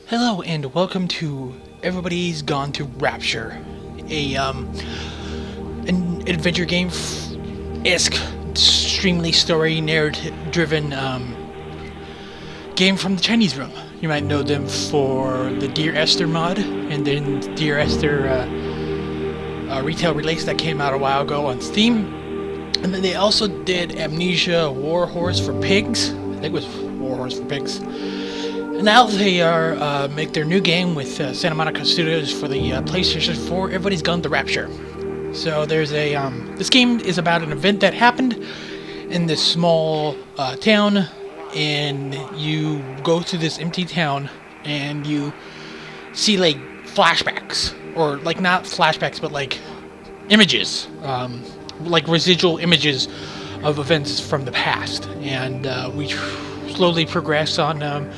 Hello and welcome to Everybody's Gone to Rapture, an adventure game esque, extremely story narrative driven game from the Chinese room. You might know them for the Dear Esther mod, and then Dear Esther retail release that came out a while ago on Steam. And then they also did Amnesia Warhorse for Pigs. I think it was Warhorse for Pigs. And now they are make their new game with Santa Monica Studios for the PlayStation 4. Everybody's Gone to Rapture. So there's a this game is about an event that happened in this small town, and you go to this empty town and you see like flashbacks, or like not flashbacks, but like images, like residual images of events from the past, and we slowly progress on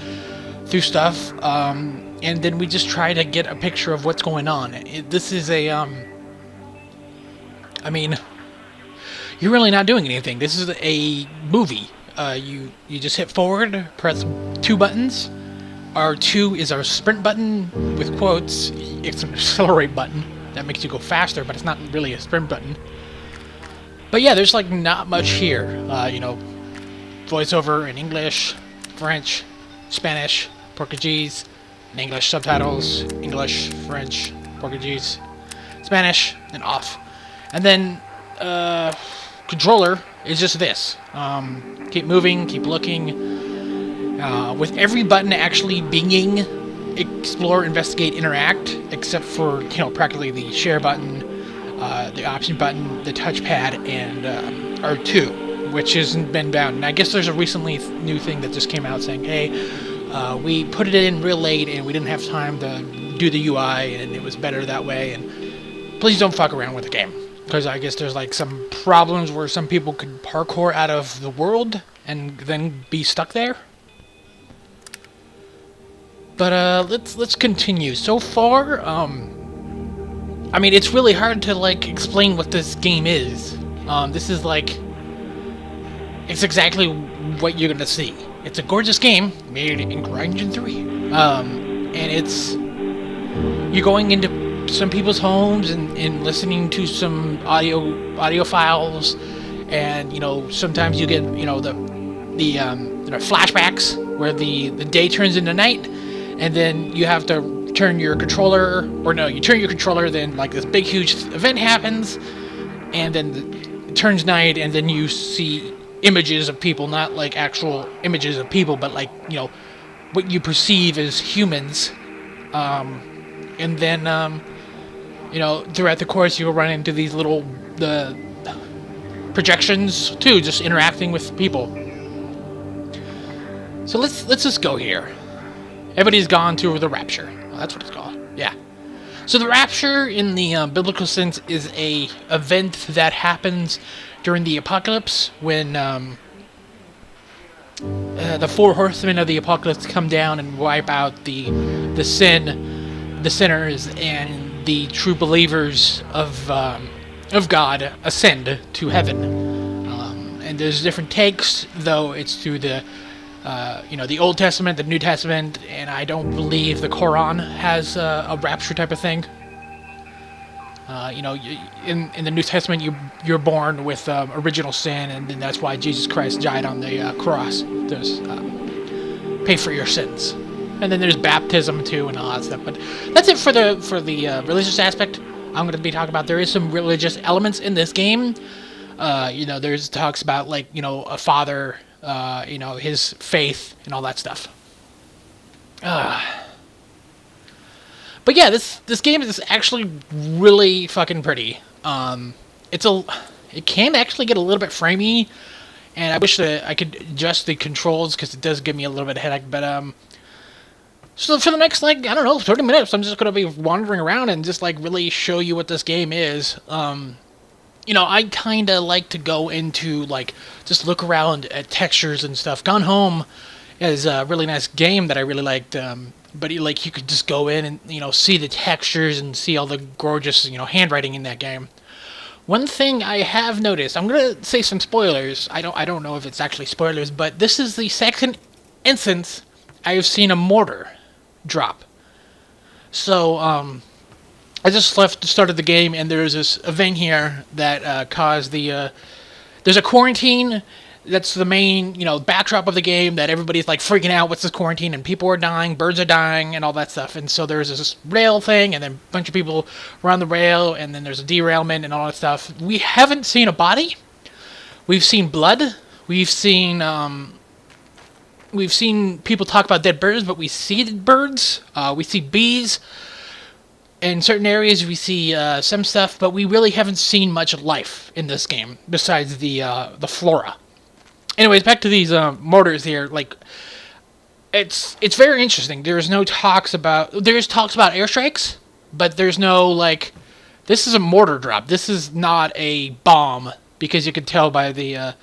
through stuff, and then we just try to get a picture of what's going on. This is a, I mean, you're really not doing anything. This is a movie. You just hit forward, press two buttons. R2 is our sprint button with quotes. It's an accelerate button that makes you go faster, but it's not really a sprint button. But yeah, there's like not much here. Voiceover in English, French, Spanish, Portuguese, and English subtitles, English, French, Portuguese, Spanish, and off. And then controller is just this. Keep moving, keep looking. With every button actually being explore, investigate, interact, except for practically the share button, the option button, the touchpad, and R2, which hasn't been bound. And I guess there's a recently new thing that just came out saying, hey, we put it in real late and we didn't have time to do the UI, and it was better that way, and please don't fuck around with the game. Because I guess there's like some problems where some people could parkour out of the world and then be stuck there. But let's continue. So far, I mean, it's really hard to like explain what this game is. This is like, it's exactly what you're gonna see. It's a gorgeous game made in CryEngine 3, and it's you're going into some people's homes and listening to some audio files, and sometimes you get the flashbacks where the day turns into night, and then you have to turn your controller, or no, you turn your controller, then like this big huge event happens, and then it turns night, and then you see images of people, not like actual images of people, but like what you perceive as humans, and then throughout the course you'll run into these little projections too, just interacting with people. So let's just go here. Everybody's gone to the Rapture. Oh, that's what it's called. Yeah. So the Rapture, in the biblical sense, is a event that happens during the apocalypse, when the four horsemen of the apocalypse come down and wipe out the sinners, and the true believers of God ascend to heaven. And there's different takes, though it's through the the Old Testament, the New Testament, and I don't believe the Quran has a rapture type of thing. In the New Testament, you're born with original sin, and then that's why Jesus Christ died on the cross to pay for your sins. And then there's baptism too, and all that stuff. But that's it for the religious aspect. I'm going to be talking about. There is some religious elements in this game. There's talks about like a father, his faith and all that stuff. But yeah, this game is actually really fucking pretty. It can actually get a little bit framey, and I wish that I could adjust the controls, because it does give me a little bit of headache. But so for the next 30 minutes, I'm just gonna be wandering around and just like really show you what this game is. I kind of like to go into like just look around at textures and stuff. Gone Home is a really nice game that I really liked. But you could just go in and see the textures and see all the gorgeous handwriting in that game. One thing I have noticed, I'm gonna say some spoilers. I don't know if it's actually spoilers, but this is the second instance I have seen a mortar drop. So I just started the game, and there's this event here that caused the. There's a quarantine. That's the main, backdrop of the game, that everybody's like freaking out. What's this quarantine? And people are dying, birds are dying, and all that stuff. And so there's this rail thing, and then a bunch of people were on the rail, and then there's a derailment and all that stuff. We haven't seen a body. We've seen blood. We've seen people talk about dead birds, but we see birds. We see bees. In certain areas, we see some stuff, but we really haven't seen much life in this game besides the flora. Anyways, back to these mortars here. Like, it's very interesting. There's talks about airstrikes, but there's no like. This is a mortar drop. This is not a bomb, because you can tell by the.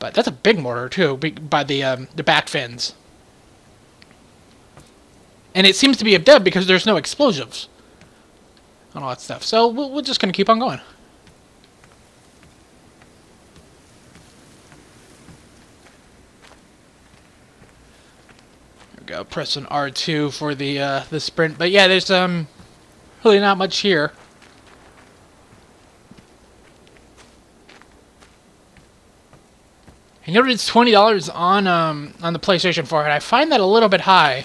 But that's a big mortar too, by the back fins. And it seems to be a dub because there's no explosives and all that stuff. So we're just gonna keep on going. Go press an R2 for the sprint, but yeah, there's really not much here. I noted it's $20 on the PlayStation 4, and I find that a little bit high.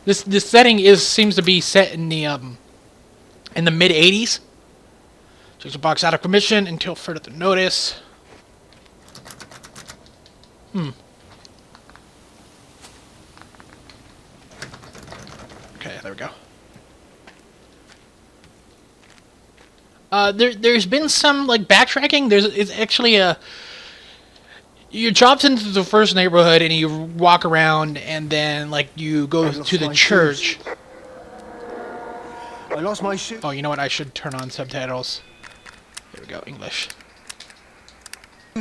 This setting seems to be set in the mid 80s. Takes a box out of commission until further notice. Okay, there we go. There's been some like backtracking. It's actually you dropped into the first neighborhood and you walk around, and then like you go to the church. I lost my shoe. Oh, you know what? I should turn on subtitles. There we go, English.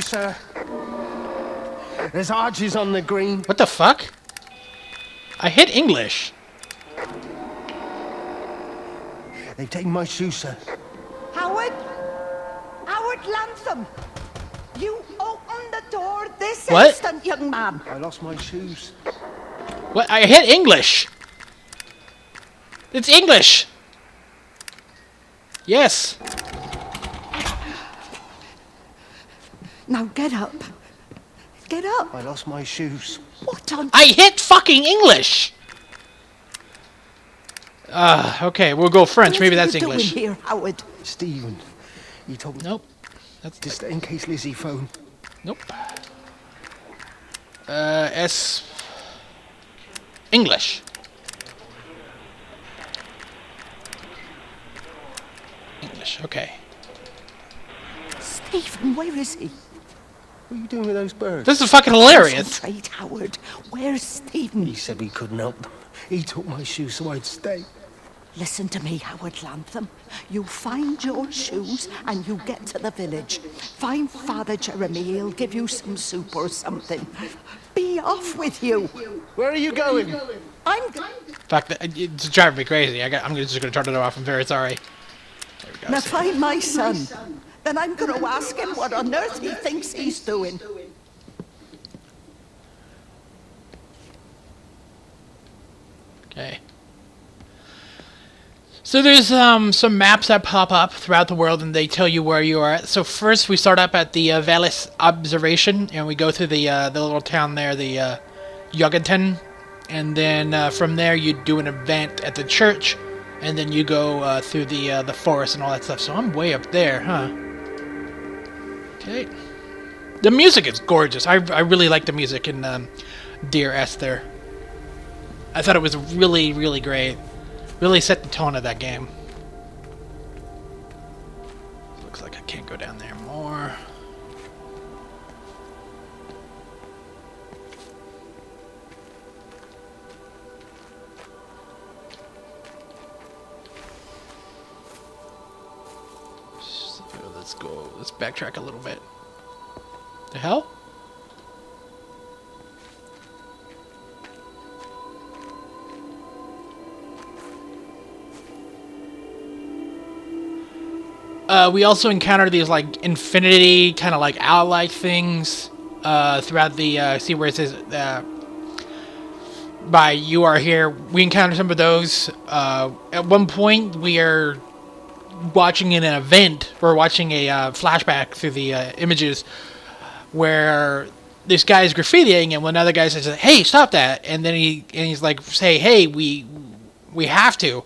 Sir, there's arches on the green. What the fuck? I hit English. They've taken my shoe, sir. Howard Lantham, you open the door this What? instant, young man. I lost my shoes. What? I hit English. It's English. Yes. Now get up. Get up. I lost my shoes. What on? I hit fucking English. Okay, we'll go French. Maybe that's What are you English. doing here, Howard? Stephen, he told me. Nope. That's Just in case Lizzie phoned. nope. English. English. Okay. Stephen, where is he? What are you doing with those birds? This is fucking hilarious. Concentrate, Howard. Where's Stephen? He said he couldn't help them. He took my shoes so I'd stay. Listen to me, Howard Lantham. You find your shoes and you get to the village. Find Father Jeremy. He'll give you some soup or something. Be off with you. Where are you going? Fuck, it's driving me crazy. I'm just gonna turn it off. I'm very sorry. There we go. Now find my son. Then I'm going to ask him what on earth he thinks he's doing. Okay. So there's some maps that pop up throughout the world, and they tell you where you are at. So first we start up at the Vallis Observation, and we go through the little town there, the Jugenton, and then from there you do an event at the church, and then you go through the forest and all that stuff. So I'm way up there, huh? Okay. The music is gorgeous. I really like the music in Dear Esther. I thought it was really, really great. Really set the tone of that game. Looks like I can't go down there more. So let's go. Let's backtrack a little bit. The hell? We also encounter these like infinity kind of like owl-like things throughout the see where it says by "You Are Here." We encounter some of those. At one point, we are watching an event. We're watching a flashback through the images where this guy is graffitiing, and one other guy says, "Hey, stop that!" And then he's like, "Say, hey, we have to."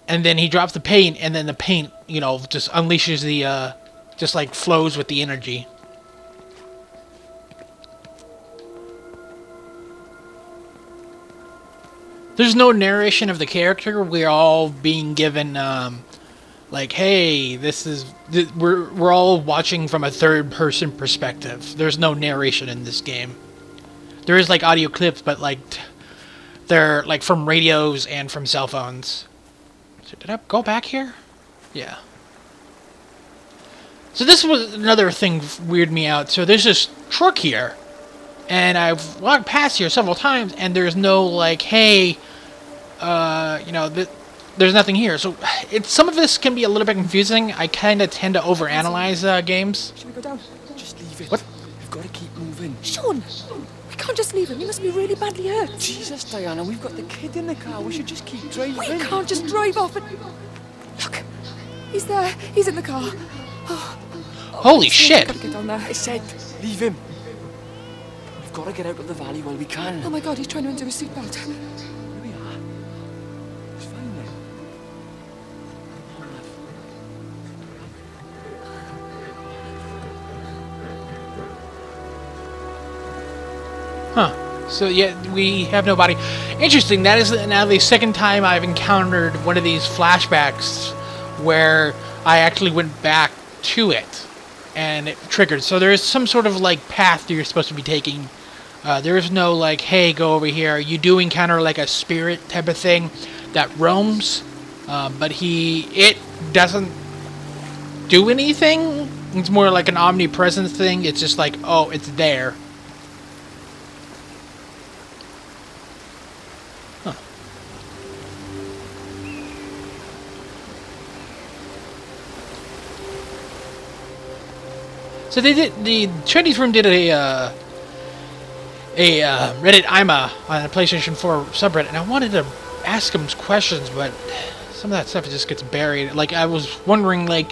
And then he drops the paint, and then the paint, just unleashes the, just like flows with the energy. There's no narration of the character. We're all being given, like, hey, we're all watching from a third-person perspective. There's no narration in this game. There is, like, audio clips, but, like, they're, like, from radios and from cell phones. So did I go back here? Yeah. So this was another thing weirded me out. So there's this truck here, and I've walked past here several times, and there's no like, hey, there's nothing here. So some of this can be a little bit confusing. I kind of tend to overanalyze games. Should we go down? Just leave it. What? We've got to keep moving. Sean, we can't just leave him. He must be really badly hurt. Jesus, Diana, we've got the kid in the car. We should just keep driving. We can't just drive off and... Look, he's there. He's in the car. Oh, Holy shit! Gotta get down there. I said, leave him. We've got to get out of the valley while we can. Oh my God, he's trying to undo his seatbelt. Here we are. It's fine then. Huh. So yeah, we have no body. Interesting. That is now the second time I've encountered one of these flashbacks where I actually went back to it and it triggered. So there is some sort of like path that you're supposed to be taking. There is no like, hey, go over here. You do encounter like a spirit type of thing that roams, but it doesn't do anything. It's more like an omnipresence thing. It's just like, oh, it's there. Huh. So the Chinese room did a Reddit IMA on the PlayStation 4 subreddit, and I wanted to ask them questions, but some of that stuff just gets buried. Like, I was wondering, like,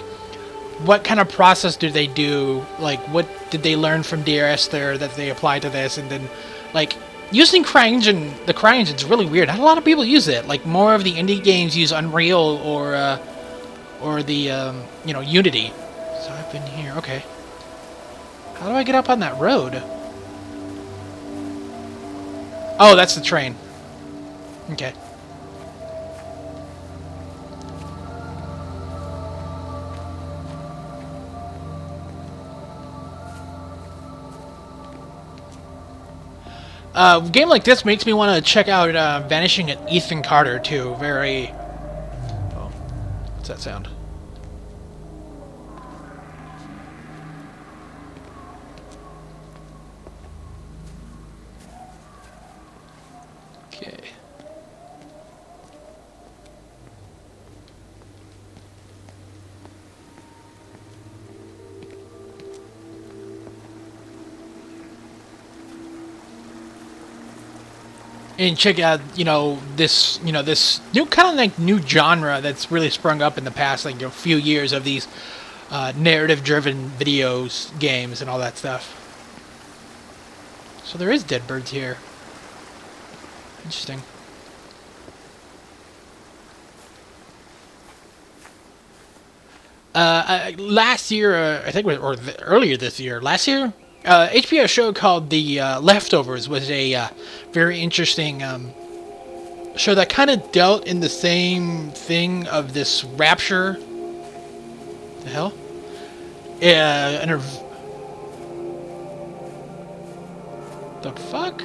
what kind of process do they do? Like, what did they learn from Dear Esther that they apply to this? And then, like, using CryEngine, the CryEngine is really weird. Not a lot of people use it. Like, more of the indie games use Unreal or the, Unity. So I've been here. Okay. How do I get up on that road? Oh, that's the train. Okay. A game like this makes me want to check out Vanishing at Ethan Carter, too. Very... Oh, what's that sound? Okay. And check out, this new kind of like new genre that's really sprung up in the past, like, few years of these narrative-driven videos, games, and all that stuff. So there is dead birds here. Interesting. Last year, I think, earlier this year, last year, HBO show called The Leftovers was a very interesting show that kind of dealt in the same thing of this Rapture. The hell? The fuck?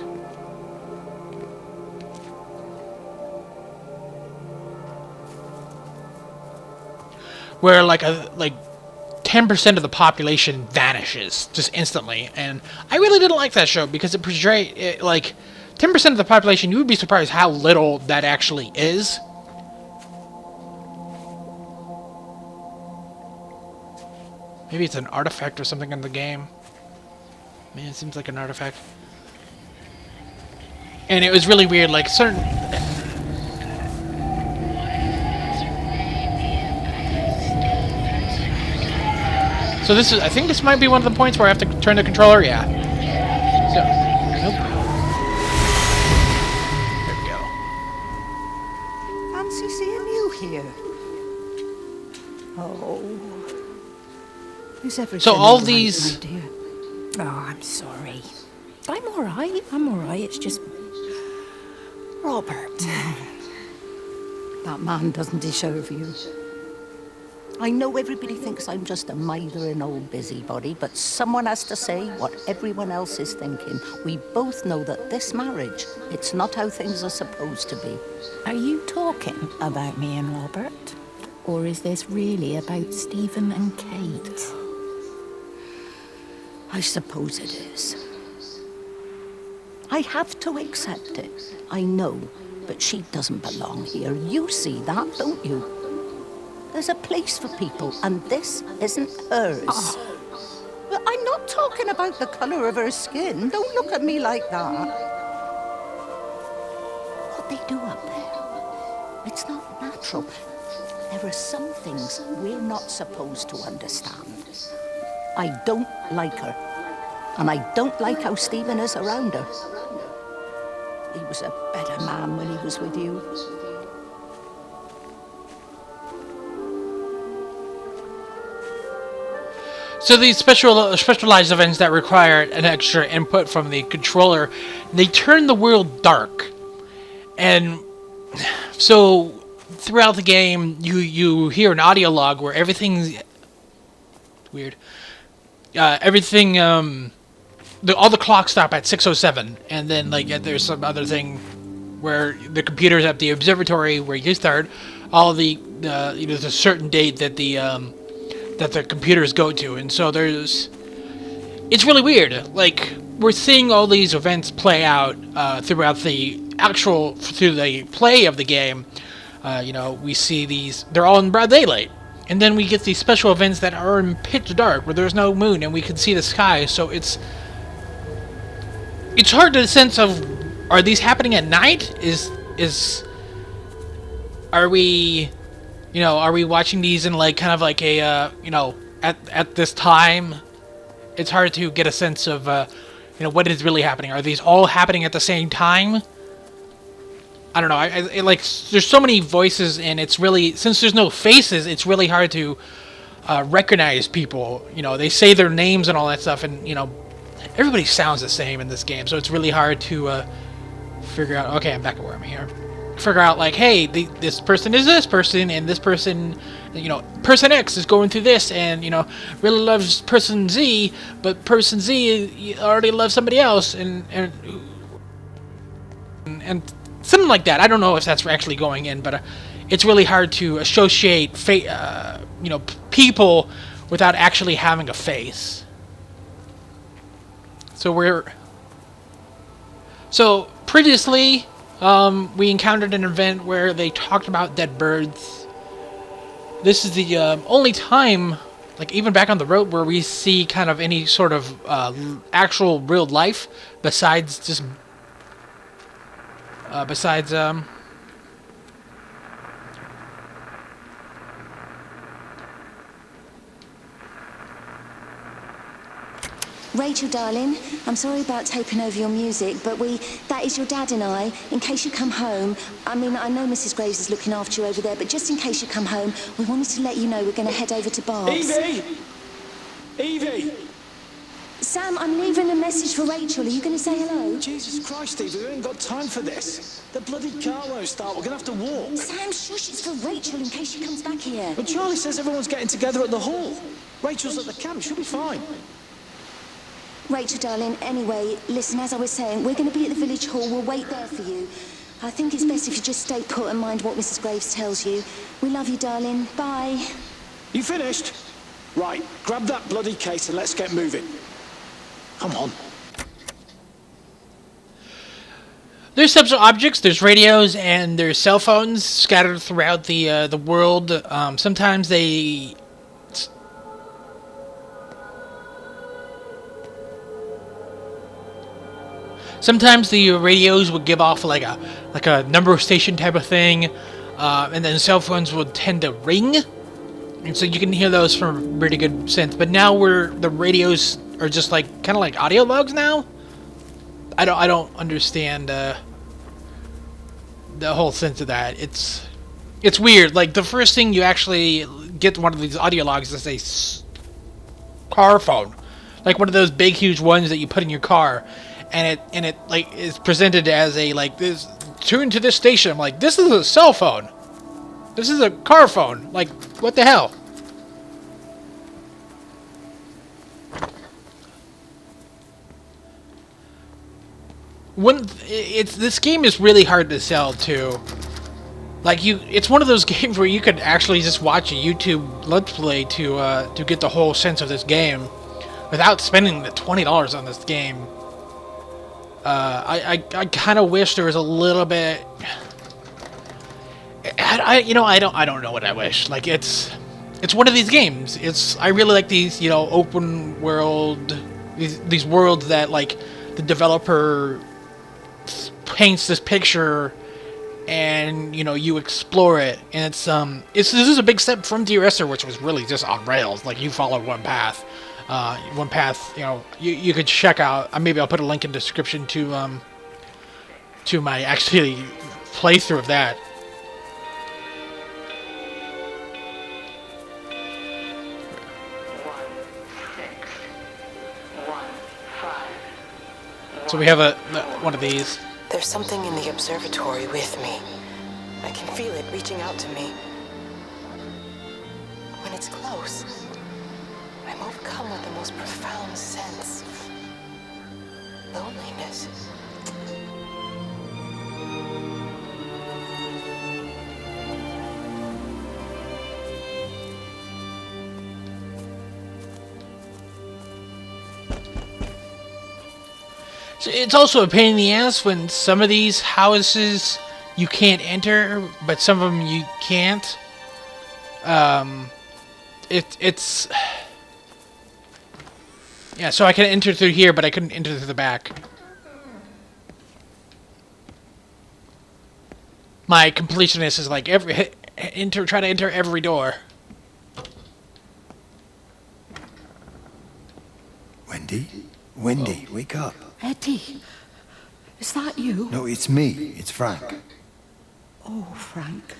Where like 10% of the population vanishes just instantly, and I really didn't like that show because it portrayed it, like 10% of the population. You would be surprised how little that actually is. Maybe it's an artifact or something in the game. Man, it seems like an artifact. And it was really weird, like certain... So this is, I think this might be one of the points where I have to turn the controller, yeah. So, nope. There we go. Fancy seeing you here. Oh. Is everything So all all right, these... my dear? Oh, I'm sorry. I'm alright. I'm alright. It's just... Robert. That man doesn't deserve you. I know everybody thinks I'm just a mithering old busybody, but someone has to say what everyone else is thinking. We both know that this marriage, it's not how things are supposed to be. Are you talking about me and Robert? Or is this really about Stephen and Kate? I suppose it is. I have to accept it. I know, but she doesn't belong here. You see that, don't you? There's a place for people, and this isn't hers. Well, I'm not talking about the colour of her skin. Don't look at me like that. What they do up there, it's not natural. There are some things we're not supposed to understand. I don't like her, and I don't like how Stephen is around her. He was a better man when he was with you. So these specialized events that require an extra input from the controller, they turn the world dark. And so throughout the game, you hear an audio log where everything's weird. Everything, all the clocks stop at 6:07, and then like there's some other thing where the computer's at the observatory where you start. All the there's a certain date that the computers go to, and so it's really weird. Like, we're seeing all these events play out throughout through the play of the game. We see these, they're all in broad daylight, and then we get these special events that are in pitch dark where there's no moon and we can see the sky. So it's hard to sense of, are these happening at night? Are we watching these in like kind of like a at this time? It's hard to get a sense of what is really happening. Are these all happening at the same time? I don't know. I like, there's so many voices, and it's really, since there's no faces, it's really hard to recognize people. They say their names and all that stuff, and everybody sounds the same in this game, so it's really hard to figure out. Okay, I'm back to where I'm here. Figure out like, hey, this person is this person, and this person, person X is going through this, and really loves person Z, but person Z already loves somebody else, and something like that. I don't know if that's actually going in, but it's really hard to associate people without actually having a face. So previously, we encountered an event where they talked about dead birds. This is the only time, like even back on the road, where we see kind of any sort of actual real life besides just Rachel, darling, I'm sorry about taping over your music, but that is your dad and I. In case you come home, I mean, I know Mrs. Graves is looking after you over there, but just in case you come home, we wanted to let you know we're going to head over to Barb's. Evie! Sam, I'm leaving a message for Rachel. Are you going to say hello? Jesus Christ, Evie, we ain't got time for this. The bloody car won't start. We're going to have to walk. Sam, shush, it's for Rachel in case she comes back here. But Charlie says everyone's getting together at the hall. Rachel's at the camp. She'll be fine. Rachel, darling, anyway, listen, as I was saying, we're going to be at the village hall. We'll wait there for you. I think it's best if you just stay put and mind what Mrs. Graves tells you. We love you, darling. Bye. You finished? Right, grab that bloody case and let's get moving. Come on. There's subtle objects, there's radios, and there's cell phones scattered throughout the world. Sometimes they... sometimes the radios would give off like a number station type of thing, and then cell phones would tend to ring, and so you can hear those from pretty good sense. But now the radios are just like kind of like audio logs now. I don't understand the whole sense of that. It's weird. Like the first thing you actually get one of these audio logs is a car phone, like one of those big huge ones that you put in your car, and it like is presented as a like this tune to this station. I'm like, this is a cell phone. This is a car phone. Like, what the hell? This game is really hard to sell too. Like it's one of those games where you could actually just watch a YouTube Let's Play to get the whole sense of this game, without spending the $20 on this game. I kind of wish there was a little bit. I don't know what I wish. Like it's one of these games. I really like these open world, these worlds that like the developer paints this picture, and you explore it, and this is a big step from Dear Esther, which was really just on rails. Like you follow one path. You could check out. Maybe I'll put a link in the description to my actually playthrough of that. So we have one of these. There's something in the observatory with me. I can feel it reaching out to me. When it's close, I'm overcome with the most profound sense of loneliness. So it's also a pain in the ass when some of these houses you can't enter, but some of them you can't. It's yeah. So I can enter through here, but I couldn't enter through the back. My completionist is like try to enter every door. Wendy, wake up. Eddie, is that you? No, it's me. It's Frank. Oh, Frank.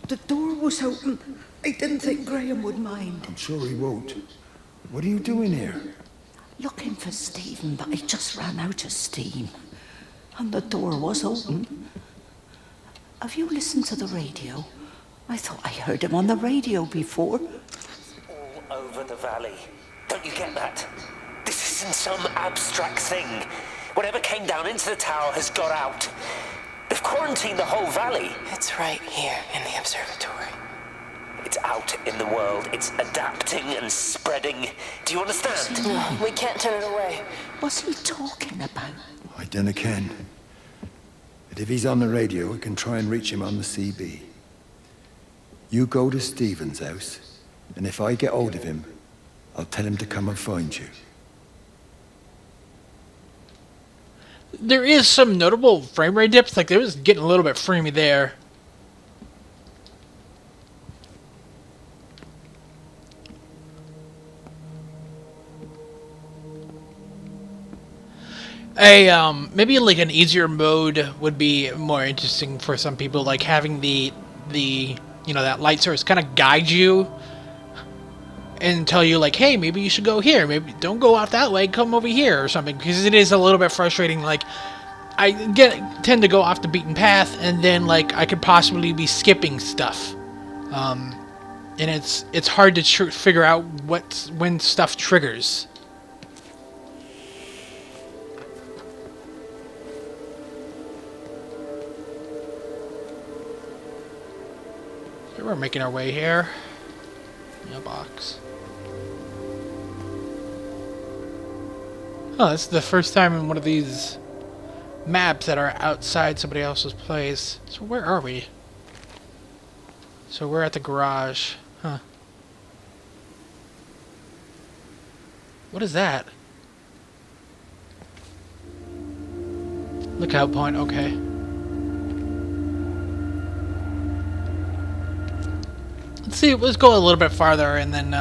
The door was open. I didn't think Graham would mind. I'm sure he won't. What are you doing here? Looking for Stephen, but I just ran out of steam. And the door was open. Have you listened to the radio? I thought I heard him on the radio before. All over the valley. Don't you get that? This isn't some abstract thing. Whatever came down into the tower has got out. They've quarantined the whole valley. It's right here in the observatory. It's out in the world. It's adapting and spreading. Do you understand? No, we can't turn it away. What's he talking about? I dunno ken. But if he's on the radio, I can try and reach him on the CB. You go to Stephen's house, and if I get hold of him, I'll tell him to come and find you. There is some notable frame rate dips. Like, it was getting a little bit framey there. Maybe like an easier mode would be more interesting for some people. Like having the that light source kind of guide you and tell you like, hey, maybe you should go here. Maybe don't go out that way. Come over here or something. Because it is a little bit frustrating. Like I tend to go off the beaten path, and then like I could possibly be skipping stuff. And it's hard to figure out when stuff triggers. Okay, we're making our way here. Mailbox. Oh, this is the first time in one of these maps that are outside somebody else's place. So where are we? So we're at the garage. Huh. What is that? Lookout point, okay. Let's see, let's go a little bit farther and then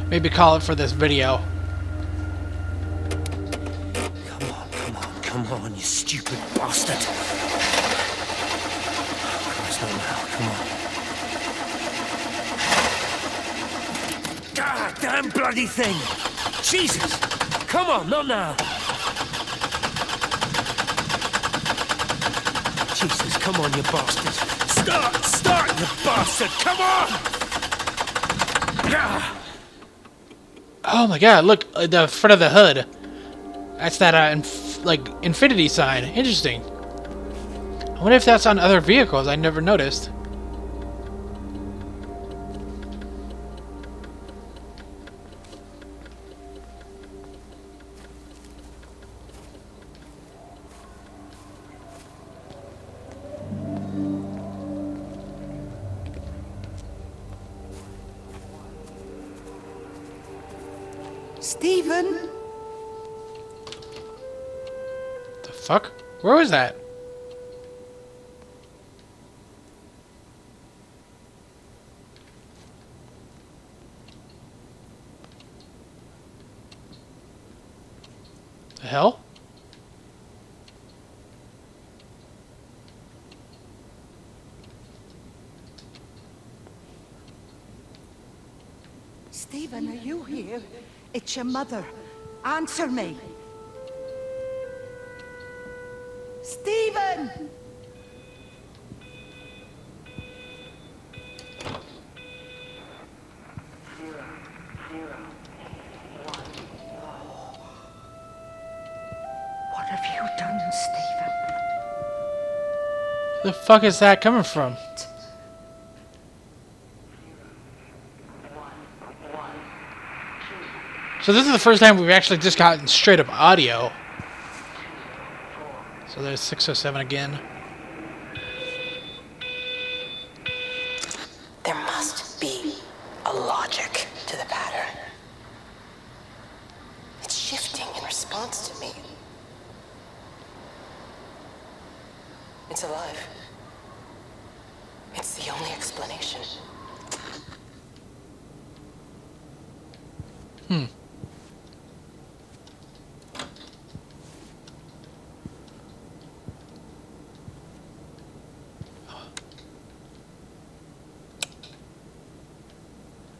maybe call it for this video. Come on, you stupid bastard. Christ, not now, come on. God damn bloody thing! Jesus! Come on, not now! Jesus, come on, you bastard! Start, you bastard! Come on! Ah. Oh my god, look, the front of the hood. That's that, like, infinity sign. Interesting. I wonder if that's on other vehicles. I never noticed. Stephen? The fuck? Where was that? The hell? Stephen, are you here? It's your mother. Answer me. Stephen! What have you done, Stephen? The fuck is that coming from? So this is the first time we've actually just gotten straight up audio. So there's 607 again. There must be a logic to the pattern. It's shifting in response to me. It's alive. It's the only explanation.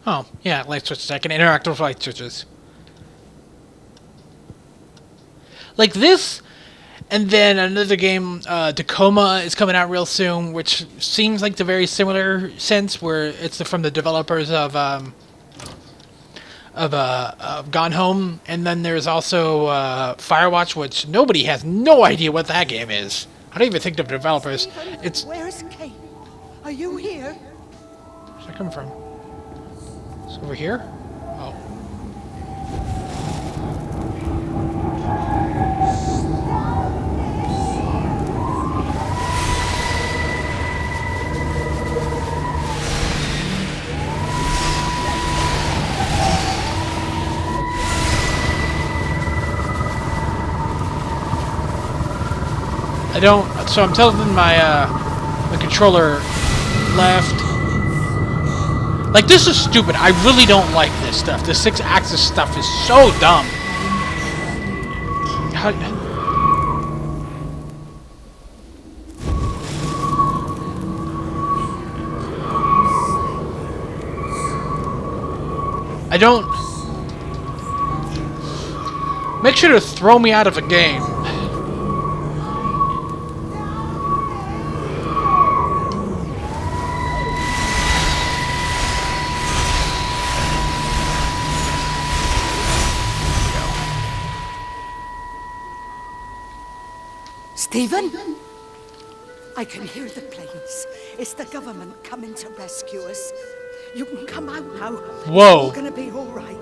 Oh, yeah, light switches. I can interact with light switches. Like this, and then another game, Tacoma, is coming out real soon, which seems like the very similar sense, where it's from the developers of Gone Home, and then there's also Firewatch, which nobody has no idea what that game is. I don't even think the developers. Stephen, It's. where's Kate? Are you here? Where's that coming from? It's over here? Oh. I don't. So I'm telling my the controller left. Like, this is stupid. I really don't like this stuff. The 6-axis stuff is so dumb. How... I don't... Make sure to throw me out of a game. Stephen? I can hear the planes. It's the government coming to rescue us. You can come out now. Whoa. It's gonna be all right.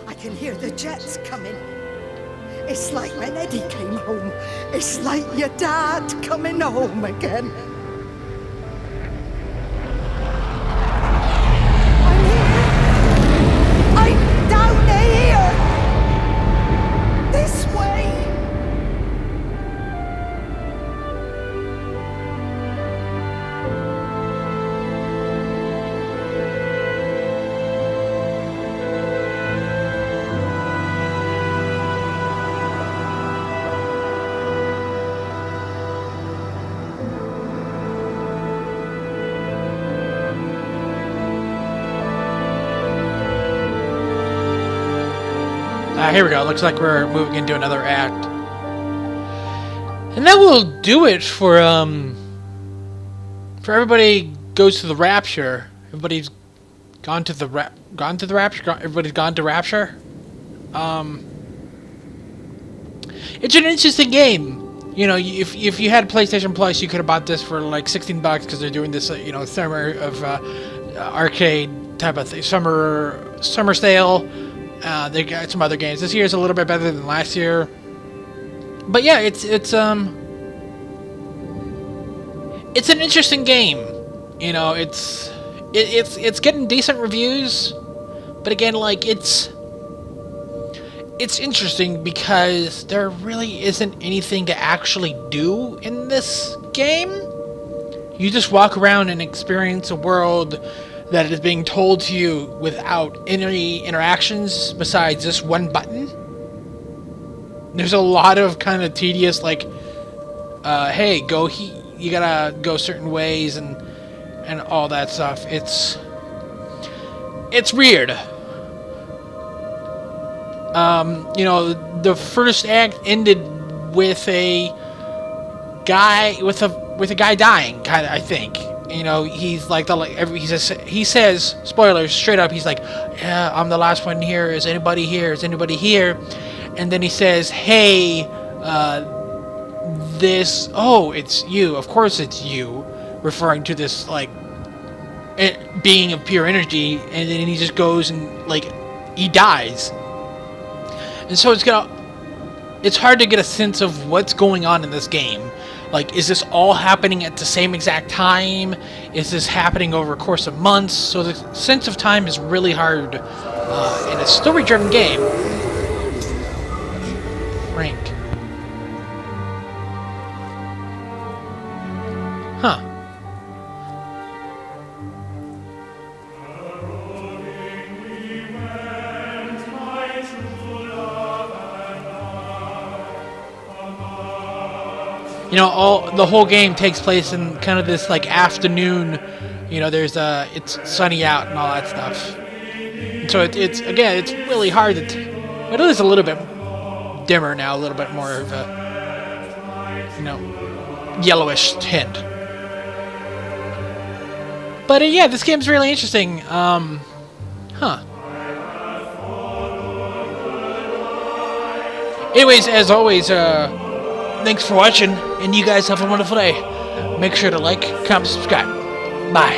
I can hear the jets coming. It's like when Eddie came home. It's like your dad coming home again. I'm here. I'm down here. This way. here we go. Looks like we're moving into another act. And that will do it for everybody goes to the Rapture. Everybody's gone to the Rapture. Everybody's gone to Rapture. It's an interesting game. You know, if you had PlayStation Plus, you could have bought this for like $16 because they're doing this, you know, summer of arcade type of thing, summer sale. They got some other games. This year's a little bit better than last year. But yeah, it's an interesting game. You know, it's getting decent reviews, but again, like it's interesting because there really isn't anything to actually do in this game. You just walk around and experience a world that is being told to you without any interactions besides this one button. There's a lot of kind of tedious, like, hey, you gotta go certain ways and all that stuff. It's weird. You know, the first act ended with a guy dying, kind of. I think. You know, he's like he says spoilers straight up. He's like, "Yeah, I'm the last one here. Is anybody here? Is anybody here?" And then he says, "Hey, it's you. Of course it's you," referring to this like being of pure energy. And then he just goes and like he dies. And so it's hard to get a sense of what's going on in this game. Like, is this all happening at the same exact time? Is this happening over a course of months? So the sense of time is really hard in a story-driven game. Frank. Huh. You know, the whole game takes place in kind of this like afternoon. You know, it's sunny out and all that stuff. And so it's really hard but it is a little bit dimmer now, a little bit more of a, you know, yellowish tint. But yeah, this game's really interesting. Anyways, as always, thanks for watching, and you guys have a wonderful day. Make sure to like, comment, subscribe. Bye.